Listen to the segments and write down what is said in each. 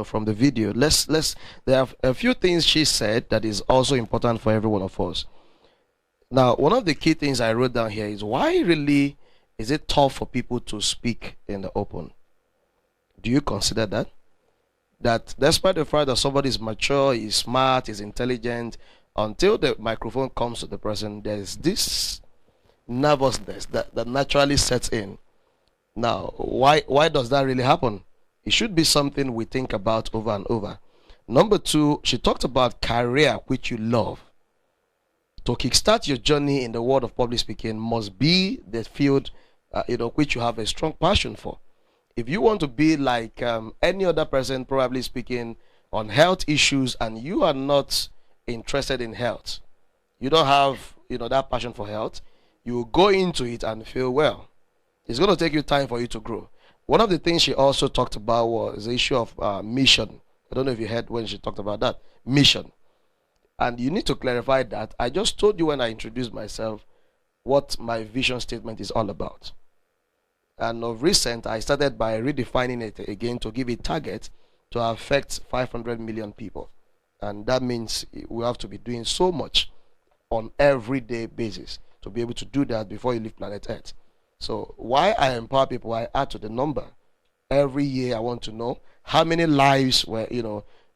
from the video. There are a few things she said that is also important for every one of us. Now, one of the key things I wrote down here is, why really is it tough for people to speak in the open? Do you consider that? That despite the fact that somebody is mature, is smart, is intelligent, until the microphone comes to the person, there's this nervousness that naturally sets in. Now, why does that really happen? It should be something we think about over and over. Number two, she talked about career which you love. To kickstart your journey in the world of public speaking must be the field which you have a strong passion for. If you want to be like any other person probably speaking on health issues and you are not interested in health, you don't have that passion for health, you will go into it and feel, well, it's going to take you time for you to grow. One of the things she also talked about was the issue of mission. I don't know if you heard when she talked about that. Mission. And you need to clarify that. I just told you when I introduced myself what my vision statement is all about. And of recent, I started by redefining it again to give a target to affect 500 million people. And that means we have to be doing so much on everyday basis to be able to do that before you leave planet Earth. So why I empower people, I add to the number. Every year I want to know how many lives were,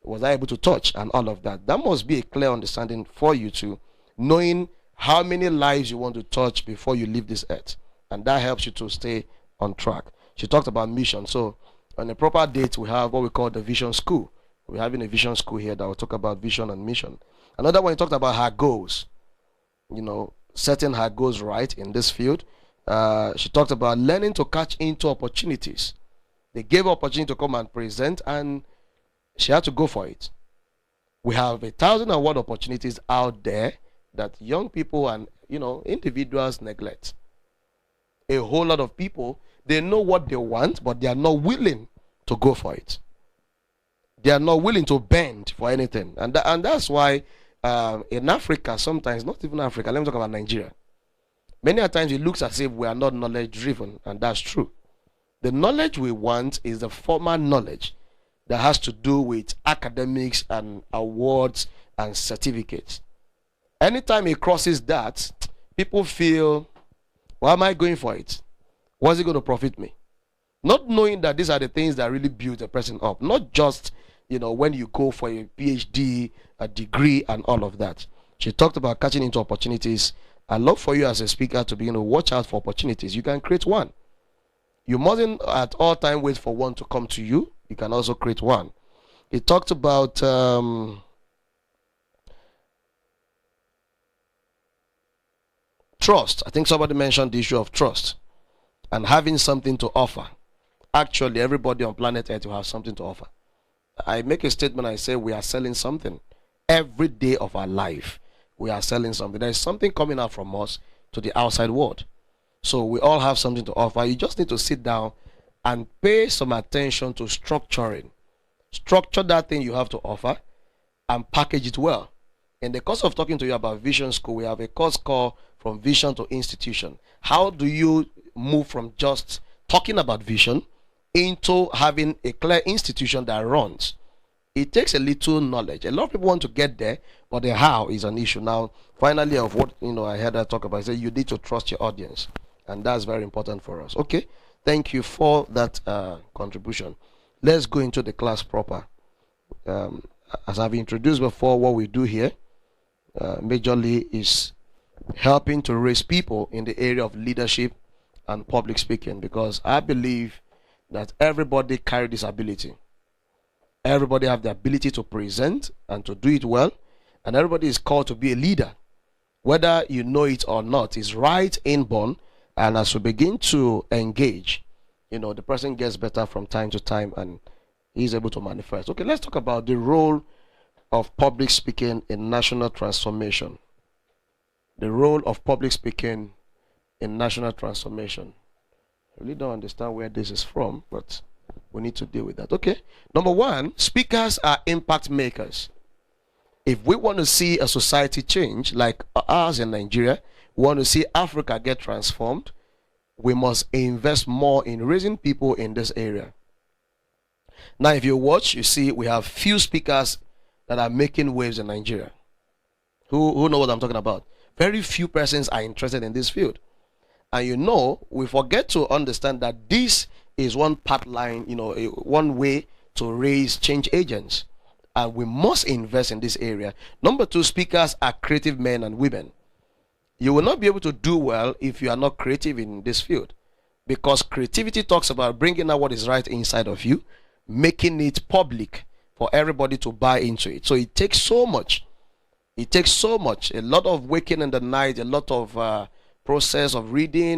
was I able to touch and all of that. That must be a clear understanding for you to knowing how many lives you want to touch before you leave this earth. And that helps you to stay on track. She talked about mission. So on a proper date, we have what we call the vision school. We're having a vision school here that will talk about vision and mission. Another one, he talked about her goals. Setting her goals right in this field. She talked about learning to catch into opportunities. They gave her opportunity to come and present, and she had to go for it. We have 1,001 opportunities out there that young people and individuals neglect. A whole lot of people, they know what they want, but they are not willing to go for it. They are not willing to bend for anything, and that's why in Africa, sometimes, not even Africa, let me talk about Nigeria. Many a times it looks as if we are not knowledge driven, and that's true. The knowledge we want is the formal knowledge that has to do with academics and awards and certificates. Anytime it crosses that, people feel, why am I going for it? What's it going to profit me? Not knowing that these are the things that really build a person up. Not just, when you go for a PhD, a degree, and all of that. She talked about catching into opportunities. I love for you as a speaker to begin to watch out for opportunities. You can create one. You mustn't at all time wait for one to come to you. You can also create one. He talked about trust. I think somebody mentioned the issue of trust and having something to offer. Actually, everybody on planet Earth will have something to offer. I make a statement, I say we are selling something. Every day of our life, we are selling something. There is something coming out from us to the outside world. So we all have something to offer. You just need to sit down and pay some attention to structuring. Structure that thing you have to offer and package it well. In the course of talking to you about Vision School, we have a course called From Vision to Institution. How do you move from just talking about vision into having a clear institution that runs? It takes a little knowledge. A lot of people want to get there, but the how is an issue. Now, finally, of what I heard her talk about, I said you need to trust your audience, and that's very important for us. Okay, thank you for that contribution. Let's go into the class proper. As I've introduced before, what we do here majorly is helping to raise people in the area of leadership and public speaking, because I believe that everybody carry this ability. Everybody have the ability to present and to do it well, and everybody is called to be a leader, whether you know it or not. It's right inborn, and as we begin to engage, the person gets better from time to time and he's able to manifest. Okay, let's talk about the role of public speaking in national transformation. The role of public speaking in national transformation. I really don't understand where this is from, but we need to deal with that. Okay. Number one, speakers are impact makers. If we want to see a society change like ours in Nigeria, we want to see Africa get transformed, we must invest more in raising people in this area. Now, if you watch, you see we have few speakers that are making waves in Nigeria. Who know what I'm talking about? Very few persons are interested in this field. And we forget to understand that this is one pipeline, one way to raise change agents. And we must invest in this area. Number two, speakers are creative men and women. You will not be able to do well if you are not creative in this field. Because creativity talks about bringing out what is right inside of you, making it public for everybody to buy into it. So it takes so much. It takes so much. A lot of waking in the night, a lot of process of reading,